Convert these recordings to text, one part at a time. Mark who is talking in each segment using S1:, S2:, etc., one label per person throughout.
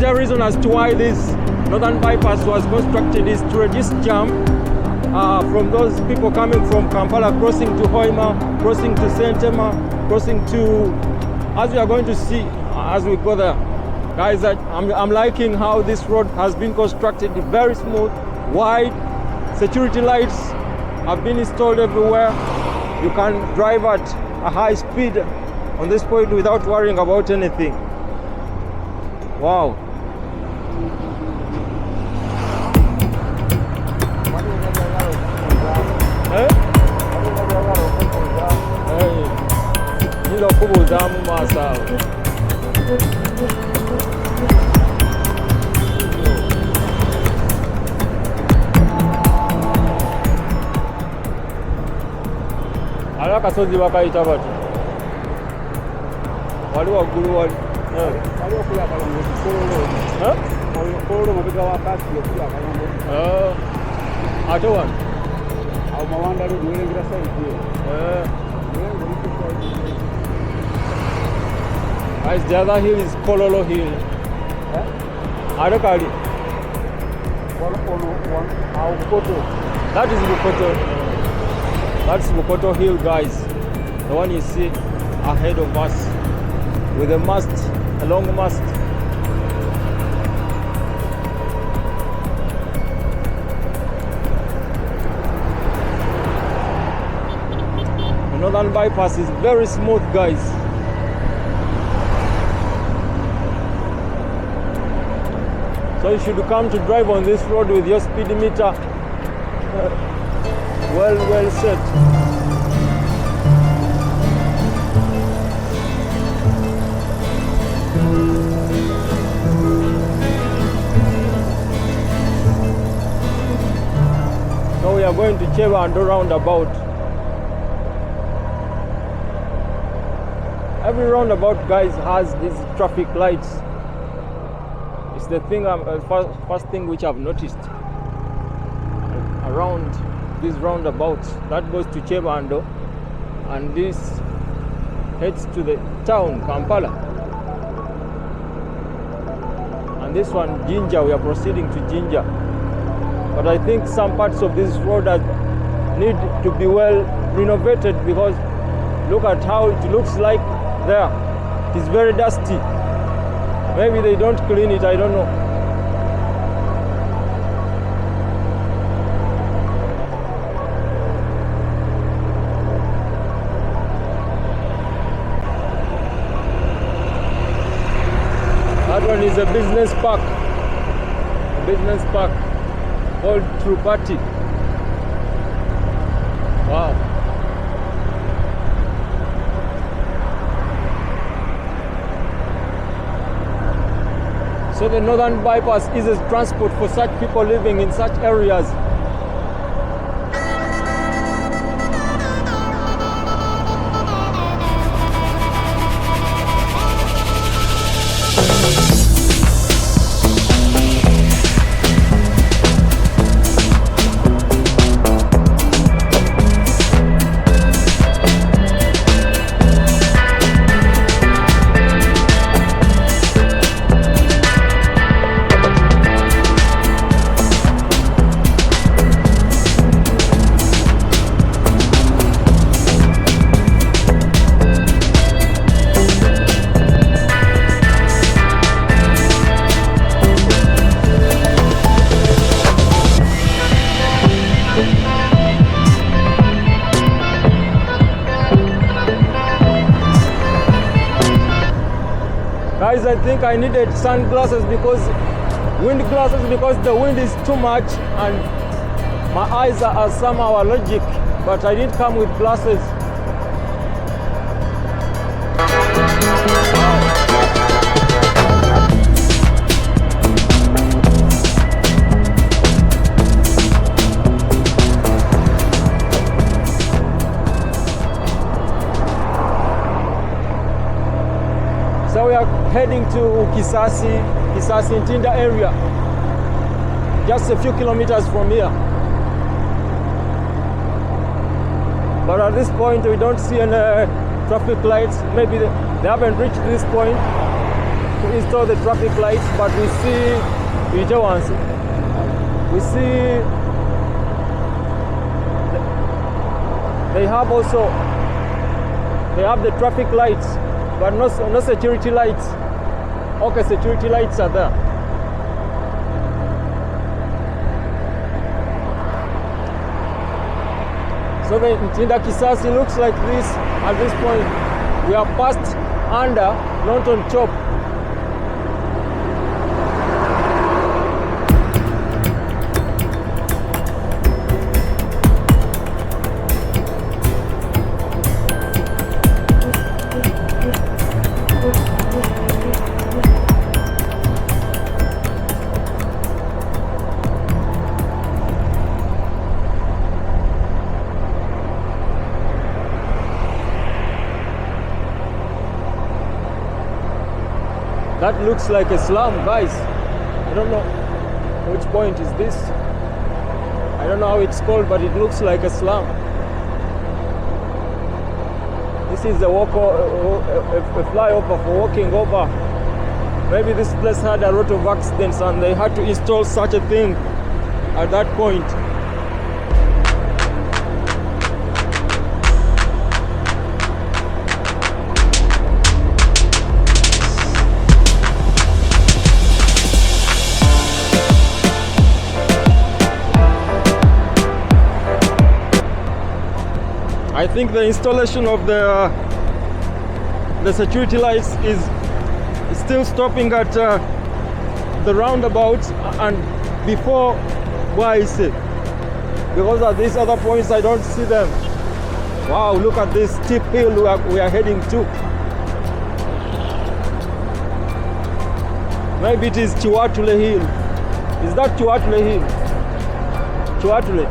S1: major reason as to why this northern bypass was constructed is to reduce jam from those people coming from Kampala, crossing to Hoima, crossing to Sentema, crossing to, as we are going to see as we go there. Guys, I'm liking how this road has been constructed, very smooth, wide. Security lights have been installed everywhere. You can drive at a high speed on this point without worrying about anything. Wow. Ali akasozi bakayita bati wali waggulu wali okulya akalongo mabega wakati okulya akalongo ate wano awo mawanda ali niwerengira saidi guys, the other hill is Kololo Hill. Ate kali that is Bukoto. That's Bukoto Hill, guys. The one you see ahead of us with a mast, a long mast. The northern bypass is very smooth, guys. So you should come to drive on this road with your speedometer well set. So we are going to Cheva and roundabout. Every roundabout, guys, has these traffic lights. It's the thing, first thing which I've noticed around these roundabouts. That goes to Chebando, and this heads to the town, Kampala. And this one, Jinja, we are proceeding to Jinja. But I think some parts of this road need to be well renovated, because look at how it looks like there. It is very dusty. Maybe they don't clean it, I don't know. That one is a business park. A business park called Trupati. Wow. So the northern bypass eases transport for such people living in such areas. Guys, I think I needed sunglasses wind glasses because the wind is too much and my eyes are somehow allergic, but I did come with glasses. So we are heading to Kisasi Ntinda area, just a few kilometers from here. But at this point we don't see any traffic lights. Maybe they haven't reached this point. to install the traffic lights, but we see they have the traffic lights, but no security lights. Okay, security lights are there. So the Ntinda Kisasi looks like this at this point. We are passed under, not on top. That looks like a slum, guys. I don't know which point is this. I don't know how it's called, but it looks like a slum. This is a flyover for walking over. Maybe this place had a lot of accidents and they had to install such a thing at that point. I think the installation of the security lights is still stopping at the roundabout and before Bwaise, because at these other points I don't see them. Wow, look at this steep hill we are heading to. Maybe it is Chiwatule Hill. Is that Chiwatule Hill? Chiwatule.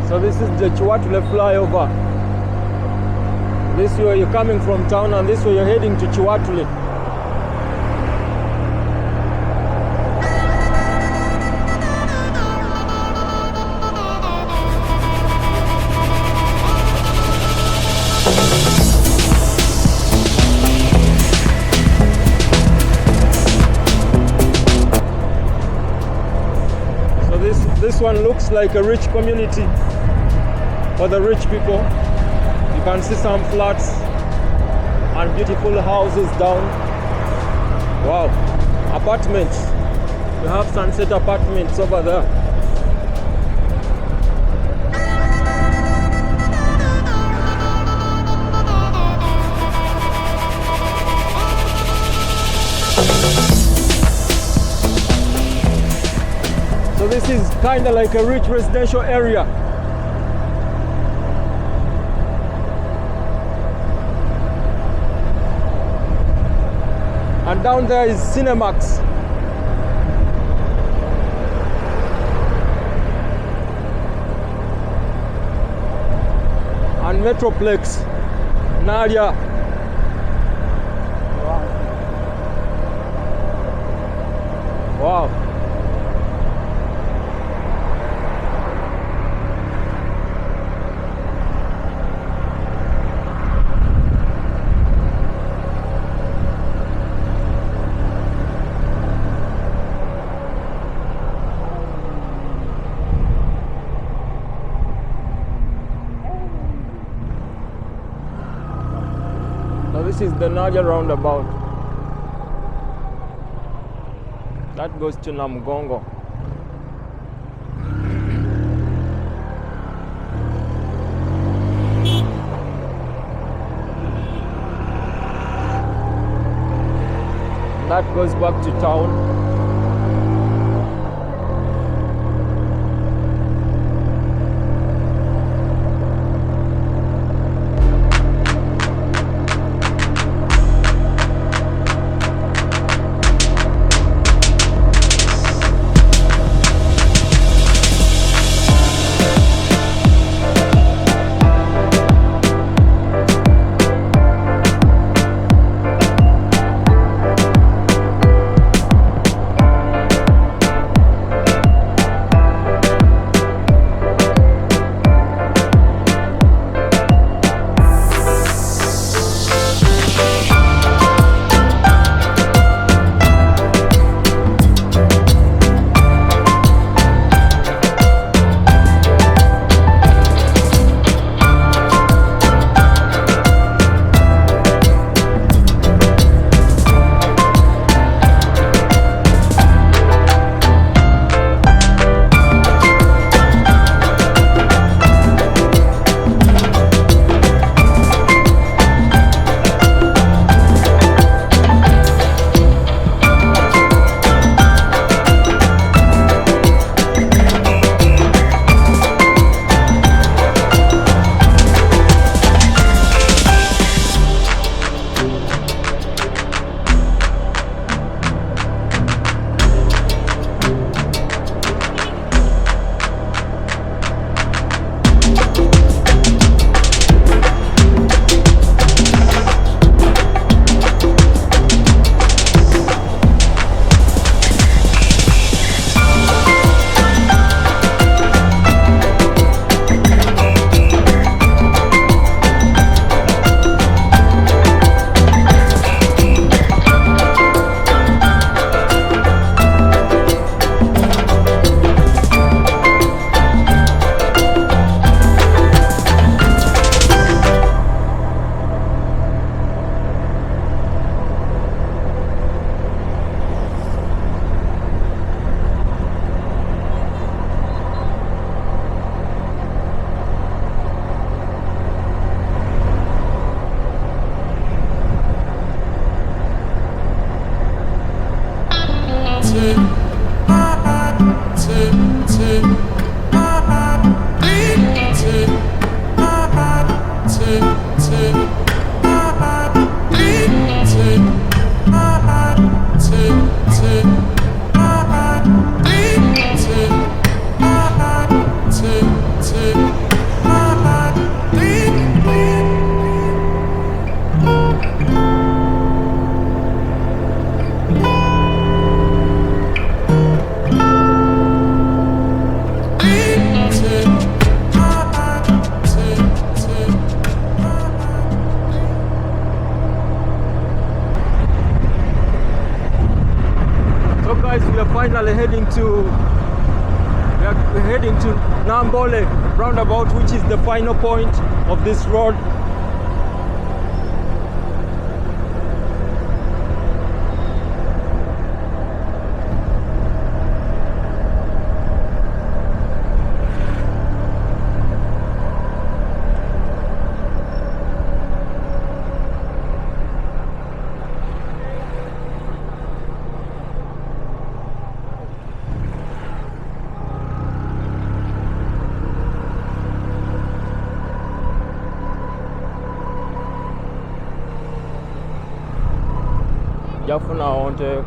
S1: So this is the Chiwatule flyover. This way you're coming from town and this way you're heading to Chiwatule. So this one looks like a rich community. For the rich people, you can see some flats and beautiful houses down. Wow, apartments. You have sunset apartments over there. So this is kind of like a rich residential area. And down there is Cinemax. And Metroplex, Nadia. Wow. This is the Naja roundabout. That goes to Namgongo. That goes back to town.
S2: Finally heading to Nambole roundabout, which is the final point of this road. Jafuna onte